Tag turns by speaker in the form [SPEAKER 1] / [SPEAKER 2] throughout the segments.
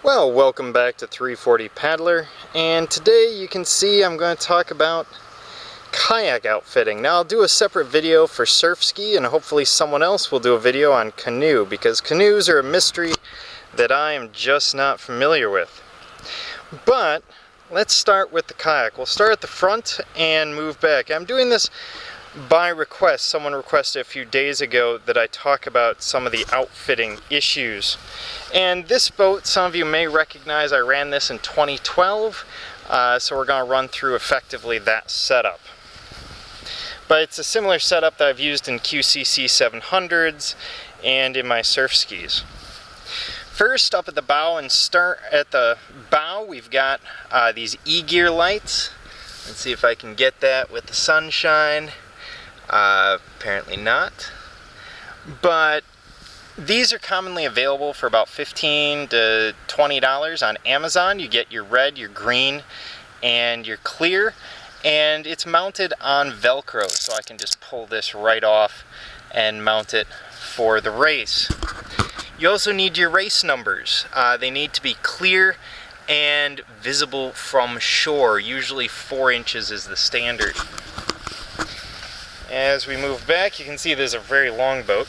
[SPEAKER 1] Well, welcome back to 340 Paddler, and today you can see I'm going to talk about kayak outfitting. Now I'll do a separate video for surf ski, and hopefully someone else will do a video on canoe, because canoes are a mystery that I am just not familiar with. But let's start with the kayak. We'll start at the front and move back. I'm doing this by request. Someone requested a few days ago that I talk about some of the outfitting issues. And this boat, some of you may recognize, I ran this in 2012, so we're going to run through effectively that setup. But it's a similar setup that I've used in QCC 700s and in my surf skis. First, up at the bow, and start at the bow, we've got these e-gear lights. Let's see if I can get that with the sunshine. Apparently not. But these are commonly available for about $15 to $20 on Amazon. You get your red, your green, and your clear. And it's mounted on Velcro, so I can just pull this right off and mount it for the race. You also need your race numbers. They need to be clear and visible from shore. Usually 4 inches is the standard. As we move back, you can see there's a very long boat.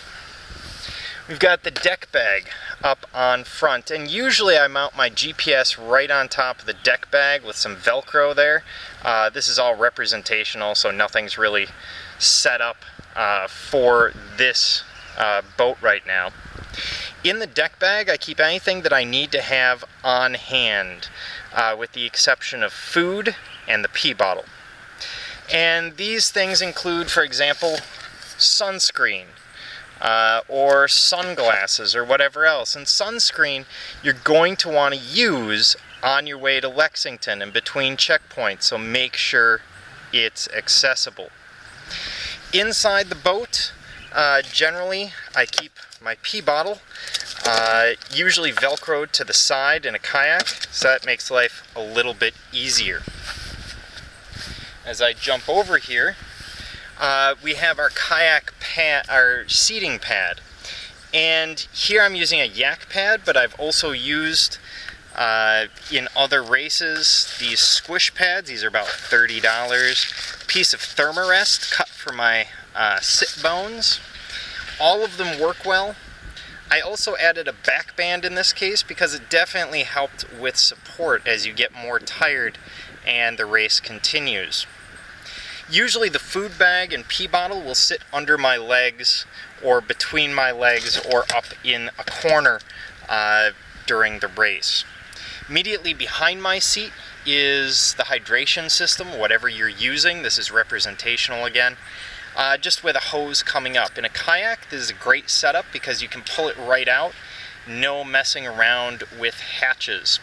[SPEAKER 1] We've got the deck bag up on front, and usually I mount my GPS right on top of the deck bag with some Velcro there. This is all representational, so nothing's really set up for this boat right now. In the deck bag, I keep anything that I need to have on hand, with the exception of food and the pee bottle. And these things include, for example, sunscreen, or sunglasses, or whatever else. And sunscreen you're going to want to use on your way to Lexington and between checkpoints, so make sure it's accessible. Inside the boat, generally I keep my pee bottle, usually Velcroed to the side in a kayak, so that makes life a little bit easier. As I jump over here, we have our kayak pad, our seating pad. And here I'm using a yak pad, but I've also used in other races these squish pads. These are about $30. Piece of Thermarest cut for my sit bones. All of them work well. I also added a back band in this case because it definitely helped with support as you get more tired and the race continues. Usually the food bag and pee bottle will sit under my legs or between my legs or up in a corner during the race. Immediately behind my seat is the hydration system, whatever you're using. This is representational again. Just with a hose coming up. In a kayak, this is a great setup because you can pull it right out. No messing around with hatches.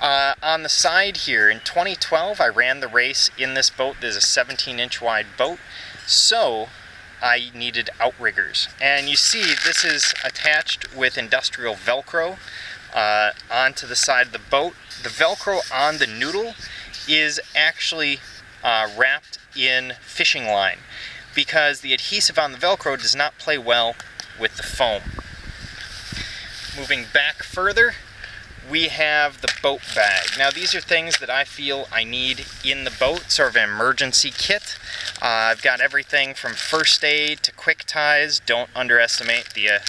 [SPEAKER 1] On the side here, in 2012, I ran the race in this boat. There's a 17-inch wide boat, so I needed outriggers. And you see this is attached with industrial Velcro onto the side of the boat. The Velcro on the noodle is actually wrapped in fishing line because the adhesive on the Velcro does not play well with the foam. Moving back further, we have the boat bag. Now these are things that I feel I need in the boat, sort of an emergency kit. I've got everything from first aid to quick ties. Don't underestimate the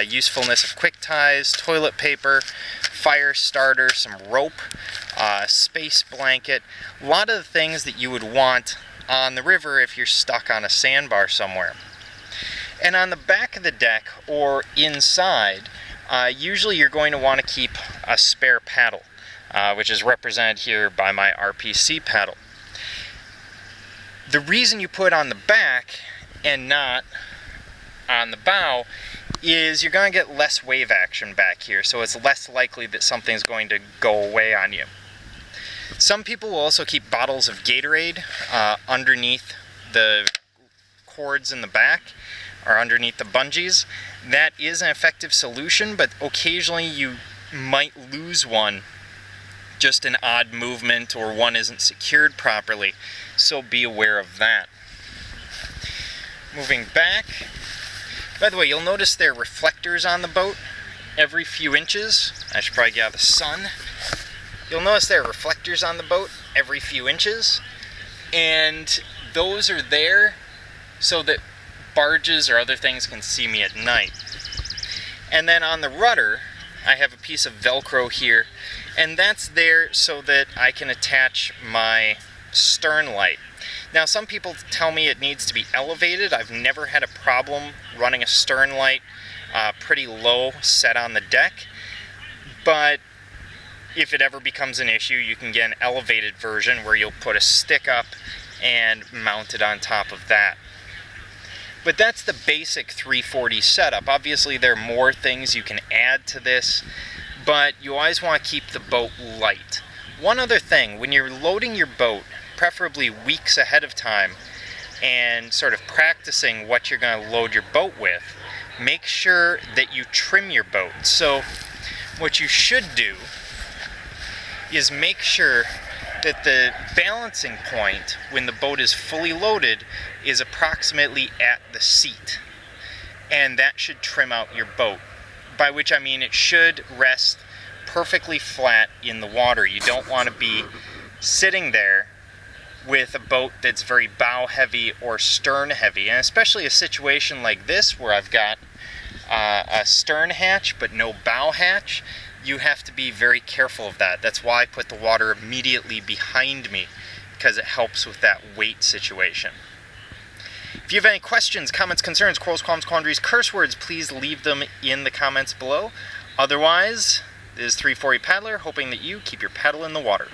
[SPEAKER 1] usefulness of quick ties, toilet paper, fire starter, some rope, space blanket, a lot of the things that you would want on the river if you're stuck on a sandbar somewhere. And on the back of the deck or inside, usually you're going to want to keep a spare paddle, which is represented here by my RPC paddle. The reason you put it on the back and not on the bow is you're going to get less wave action back here, so it's less likely that something's going to go away on you. Some people will also keep bottles of Gatorade underneath the cords in the back, or underneath the bungees. That is an effective solution, but occasionally you might lose one. Just an odd movement or one isn't secured properly, so be aware of that. Moving back, by the way, you'll notice there are reflectors on the boat. every few inches. I should probably get out of the sun. You'll notice there are reflectors on the boat every few inches, and those are there so that barges or other things can see me at night. And then on the rudder, I have a piece of Velcro here, and that's there so that I can attach my stern light. Now, some people tell me it needs to be elevated. I've never had a problem running a stern light pretty low set on the deck, but if it ever becomes an issue, you can get an elevated version where you'll put a stick up and mount it on top of that. But that's the basic 340 setup. Obviously, there are more things you can add to this, but you always want to keep the boat light. One other thing, when you're loading your boat, preferably weeks ahead of time, and sort of practicing what you're going to load your boat with, make sure that you trim your boat. So what you should do is make sure that the balancing point when the boat is fully loaded is approximately at the seat, and that should trim out your boat, by which I mean it should rest perfectly flat in the water. You don't want to be sitting there with a boat that's very bow heavy or stern heavy, and especially a situation like this where I've got a stern hatch but no bow hatch. You have to be very careful of that. That's why I put the water immediately behind me, because it helps with that weight situation. If you have any questions, comments, concerns, quarrels, qualms, quandaries, curse words, please leave them in the comments below. Otherwise, this is 340 Paddler, hoping that you keep your paddle in the water.